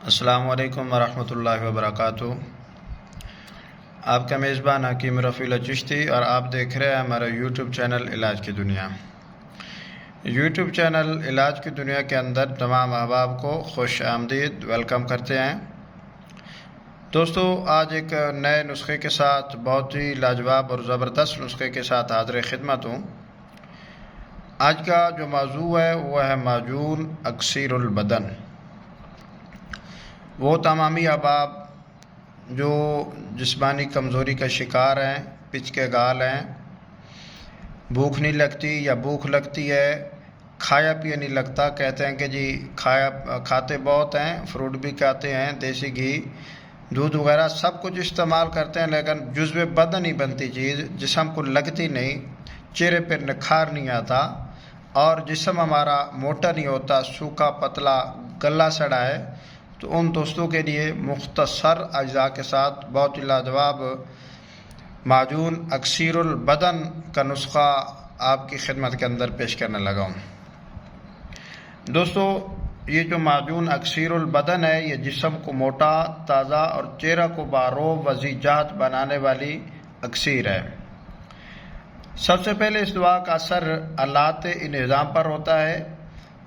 السلام علیکم ورحمۃ اللہ وبرکاتہ۔ آپ کا میزبان حکیم رفیع چشتی اور آپ دیکھ رہے ہیں ہمارا یوٹیوب چینل علاج کی دنیا۔ یوٹیوب چینل علاج کی دنیا کے اندر تمام احباب کو خوش آمدید ویلکم کرتے ہیں۔ دوستو، آج ایک نئے نسخے کے ساتھ، بہت ہی لاجواب اور زبردست نسخے کے ساتھ حاضر خدمت ہوں۔ آج کا جو موضوع ہے وہ ہے معجون اکسیر البدن۔ وہ تمامی احباب جو جسمانی کمزوری کا شکار ہیں، پچ کے گال ہیں، بھوک نہیں لگتی یا بھوک لگتی ہے، کھایا پیا نہیں لگتا، کہتے ہیں کہ جی کھاتے بہت ہیں، فروٹ بھی کھاتے ہیں، دیسی گھی، دودھ وغیرہ سب کچھ استعمال کرتے ہیں، لیکن جزو بدن نہیں بنتی چیز، جسم کو لگتی نہیں، چہرے پر نکھار نہیں آتا اور جسم ہمارا موٹا نہیں ہوتا، سوکھا پتلا گلا سڑا ہے۔ تو ان دوستوں کے لیے مختصر اجزاء کے ساتھ بہت ہی لاجواب معجون اکسیر البدن کا نسخہ آپ کی خدمت کے اندر پیش کرنے لگا ہوں۔ دوستو، یہ جو معجون اکسیر البدن ہے، یہ جسم کو موٹا، تازہ اور چہرہ کو باروب و ذیجات بنانے والی اکسیر ہے۔ سب سے پہلے اس دوا کا اثر آلات انہضام پر ہوتا ہے۔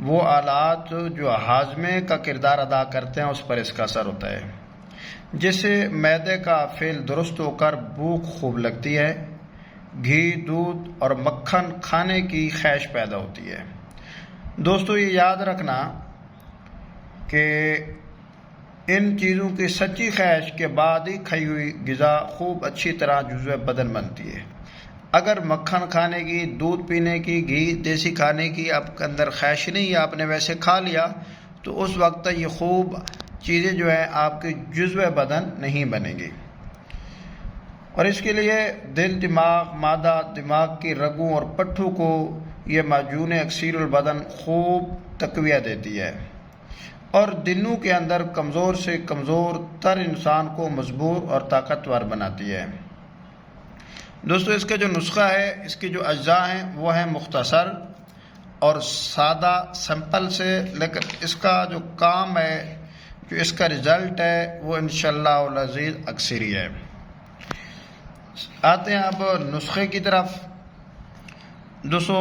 وہ آلات جو ہاضمے کا کردار ادا کرتے ہیں اس پر اس کا اثر ہوتا ہے، جس سے معدے کا فعل درست ہو کر بھوک خوب لگتی ہے، گھی، دودھ اور مکھن کھانے کی خواہش پیدا ہوتی ہے۔ دوستو، یہ یاد رکھنا کہ ان چیزوں کی سچی خواہش کے بعد ہی کھائی ہوئی غذا خوب اچھی طرح جزو بدن بنتی ہے۔ اگر مکھن کھانے کی، دودھ پینے کی، گھی دیسی کھانے کی آپ کے اندر خواہش نہیں ہے، آپ نے ویسے کھا لیا، تو اس وقت یہ خوب چیزیں جو ہیں آپ کی جزو بدن نہیں بنیں گی۔ اور اس کے لیے دل، دماغ، معدہ، دماغ کی رگوں اور پٹھوں کو یہ معجون اکسیر البدن خوب تقویت دیتی ہے اور دنوں کے اندر کمزور سے کمزور تر انسان کو مضبوط اور طاقتور بناتی ہے۔ دوستو، اس کا جو نسخہ ہے، اس کے جو اجزاء ہیں وہ ہیں مختصر اور سادہ، سمپل سے، لیکن اس کا جو کام ہے، جو اس کا رزلٹ ہے، وہ انشاءاللہ العزیز اکثری ہے۔ آتے ہیں اب نسخے کی طرف۔ دوستو،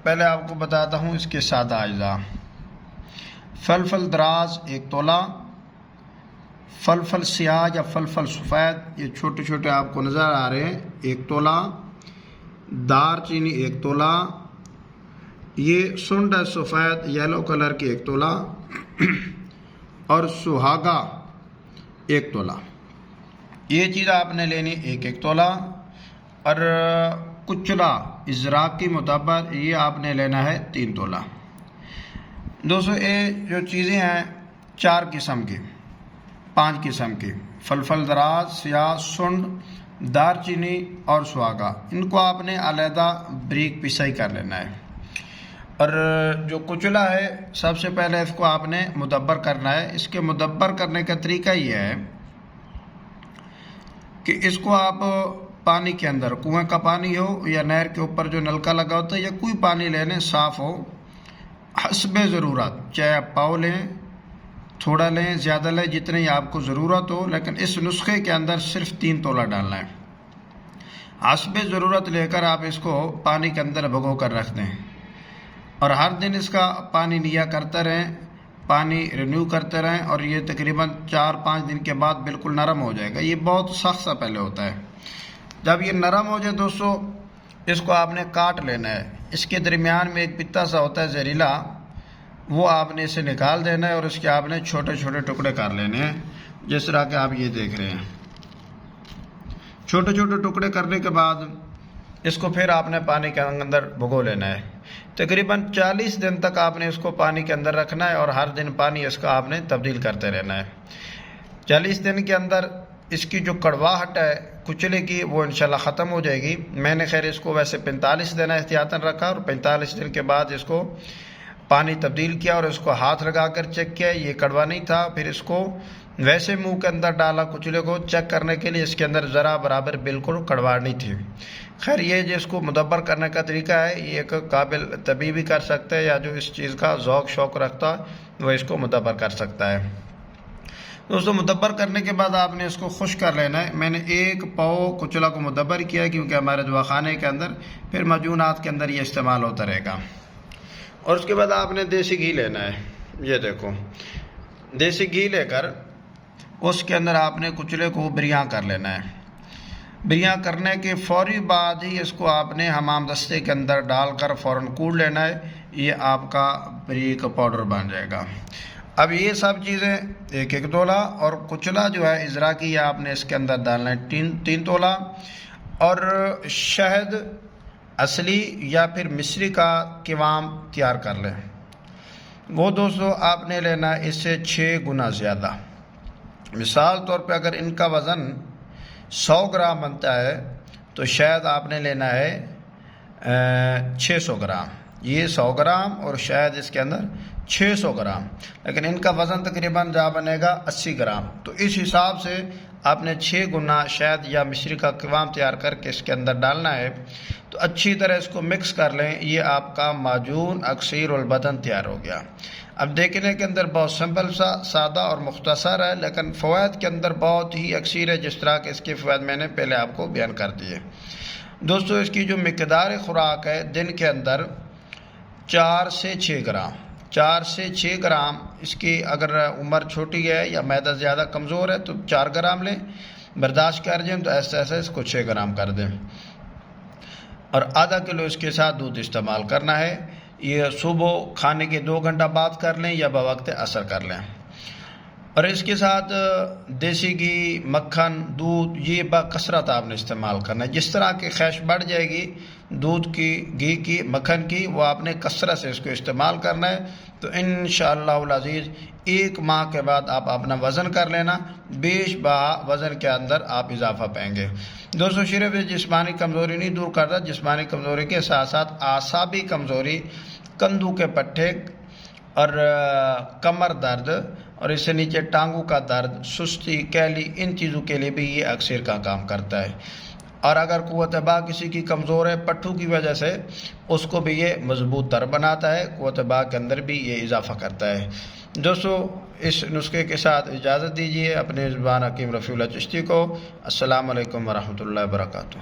پہلے آپ کو بتاتا ہوں اس کے سادہ اجزاء۔ فلفل دراز 1 تولہ، فلفل سیاہ یا فلفل سفید، یہ چھوٹے چھوٹے آپ کو نظر آ رہے ہیں، 1 تولہ۔ دار چینی 1 تولہ۔ یہ سنڈ ہے سفید یلو کلر کی 1 تولہ اور سہاگا 1 تولہ۔ یہ چیز آپ نے لینی 1 تولہ۔ اور کچلا ازراقی معتبر، یہ آپ نے لینا ہے 3 تولہ۔ دوستو، یہ جو چیزیں ہیں 4 قسم کی، 5 قسم کی، فلفل دراز، سیاہ، سنڈ، دار چینی اور سہاگا، ان کو آپ نے علیحدہ بریک پیسائی کر لینا ہے۔ اور جو کچلا ہے، سب سے پہلے اس کو آپ نے مدبر کرنا ہے۔ اس کے مدبر کرنے کا طریقہ یہ ہے کہ اس کو آپ پانی کے اندر، کنویں کا پانی ہو یا نہر کے اوپر جو نلکا لگا ہوتا ہے، یا کوئی پانی لے لیں صاف ہو، حسب ضرورت، چاہے آپ پاؤ لیں، تھوڑا لیں، زیادہ لیں، جتنی آپ کو ضرورت ہو، لیکن اس نسخے کے اندر صرف 3 تولہ ڈالنا ہے۔ حسب ضرورت لے کر آپ اس کو پانی کے اندر بھگو کر رکھ دیں اور ہر دن اس کا پانی لیا کرتے رہیں، پانی رینیو کرتے رہیں، اور یہ تقریباً 4-5 دن کے بعد بالکل نرم ہو جائے گا۔ یہ بہت سخت سا پہلے ہوتا ہے۔ جب یہ نرم ہو جائے دوستو، اس کو آپ نے کاٹ لینا ہے۔ اس کے درمیان میں ایک پتا سا ہوتا ہے زہریلا، وہ آپ نے اسے نکال دینا ہے اور اس کے آپ نے چھوٹے چھوٹے ٹکڑے کر لینے ہیں، جس طرح کہ آپ یہ دیکھ رہے ہیں۔ چھوٹے چھوٹے ٹکڑے کرنے کے بعد اس کو پھر آپ نے پانی کے اندر بھگو لینا ہے۔ تقریباً 40 دن تک آپ نے اس کو پانی کے اندر رکھنا ہے اور ہر دن پانی اس کا آپ نے تبدیل کرتے رہنا ہے۔ 40 دن کے اندر اس کی جو کڑواہٹ ہے کچلے کی، وہ انشاءاللہ ختم ہو جائے گی۔ میں نے خیر اس کو ویسے 45 دن احتیاطاً رکھا اور 45 دن کے بعد اس کو پانی تبدیل کیا اور اس کو ہاتھ لگا کر چیک کیا، یہ کڑوا نہیں تھا۔ پھر اس کو ویسے منہ کے اندر ڈالا کچلے کو چیک کرنے کے لیے، اس کے اندر ذرا برابر بالکل کڑوا نہیں تھی۔ خیر، یہ جو اس کو مدبر کرنے کا طریقہ ہے، یہ ایک قابل طبیب بھی کر سکتا ہے، یا جو اس چیز کا ذوق شوق رکھتا ہے وہ اس کو مدبر کر سکتا ہے۔ دوستو مدبر کرنے کے بعد آپ نے اس کو خشک کر لینا ہے. میں نے 1 پاؤ کچلا کو مدبر کیا ہے کیونکہ ہمارے دوا خانے کے اندر پھر معجونات کے اندر یہ استعمال ہوتا رہے گا. اور اس کے بعد آپ نے دیسی گھی لینا ہے. یہ دیکھو دیسی گھی لے کر اس کے اندر آپ نے کچلے کو بریاں کر لینا ہے. بریاں کرنے کے فوری بعد ہی اس کو آپ نے حمام دستے کے اندر ڈال کر فوراً کوڑ لینا ہے. یہ آپ کا بریک پاؤڈر بن جائے گا. اب یہ سب چیزیں 1 تولہ اور کچلا جو ہے اجرا کی آپ نے اس کے اندر ڈالنا ہے 3 تولہ. اور شہد اصلی یا پھر مصری کا قوام تیار کر لیں. وہ دوستو آپ نے لینا ہے اس سے 6 گنا زیادہ. مثال طور پہ اگر ان کا وزن 100 گرام بنتا ہے تو شہد آپ نے لینا ہے 600 گرام. یہ 100 گرام اور شہد اس کے اندر 600 گرام، لیکن ان کا وزن تقریباً جا بنے گا 80 گرام. تو اس حساب سے آپ نے 6 گنا شہد یا مصری کا قوام تیار کر کے اس کے اندر ڈالنا ہے. تو اچھی طرح اس کو مکس کر لیں. یہ آپ کا معجون عصیر البدن تیار ہو گیا. اب دیکھنے کے اندر بہت سمپل سا، سادہ اور مختصر ہے، لیکن فوائد کے اندر بہت ہی اکثیر ہے، جس طرح کہ اس کے فوائد میں نے پہلے آپ کو بیان کر دیے. دوستو اس کی جو مقدار خوراک ہے دن کے اندر 4 سے 6 گرام 4 سے 6 گرام. اس کی اگر عمر چھوٹی ہے یا معدہ زیادہ کمزور ہے تو 4 گرام لیں، برداشت کر جائیں تو ایسے ایسے اس کو 6 گرام کر دیں. اور آدھا کلو اس کے ساتھ دودھ استعمال کرنا ہے. یہ صبح کھانے کے 2 گھنٹہ بعد کر لیں یا بوقت عصر کر لیں. اور اس کے ساتھ دیسی گھی، مکھن، دودھ یہ بکثرت آپ نے استعمال کرنا ہے. جس طرح کی خواہش بڑھ جائے گی دودھ کی، گھی کی، مکھن کی، وہ آپ نے کثرت سے اس کو استعمال کرنا ہے. تو انشاءاللہ العزیز 1 ماہ کے بعد آپ اپنا وزن کر لینا، بیش بہا وزن کے اندر آپ اضافہ پائیں گے. دوستو صرف جسمانی کمزوری نہیں دور کرتا، جسمانی کمزوری کے ساتھ ساتھ اعصابی کمزوری، کندھوں کے پٹھے اور کمر درد اور اس سے نیچے ٹانگوں کا درد، سستی، کیلی، ان چیزوں کے لیے بھی یہ اکثر کا کام کرتا ہے. اور اگر قوت باہ کسی کی کمزور ہے پٹھوں کی وجہ سے، اس کو بھی یہ مضبوط تر بناتا ہے، قوت باہ کے اندر بھی یہ اضافہ کرتا ہے. دوستو اس نسخے کے ساتھ اجازت دیجیے اپنے زبان حکیم رفیع اللہ چشتی کو. السلام علیکم ورحمۃ اللہ وبرکاتہ.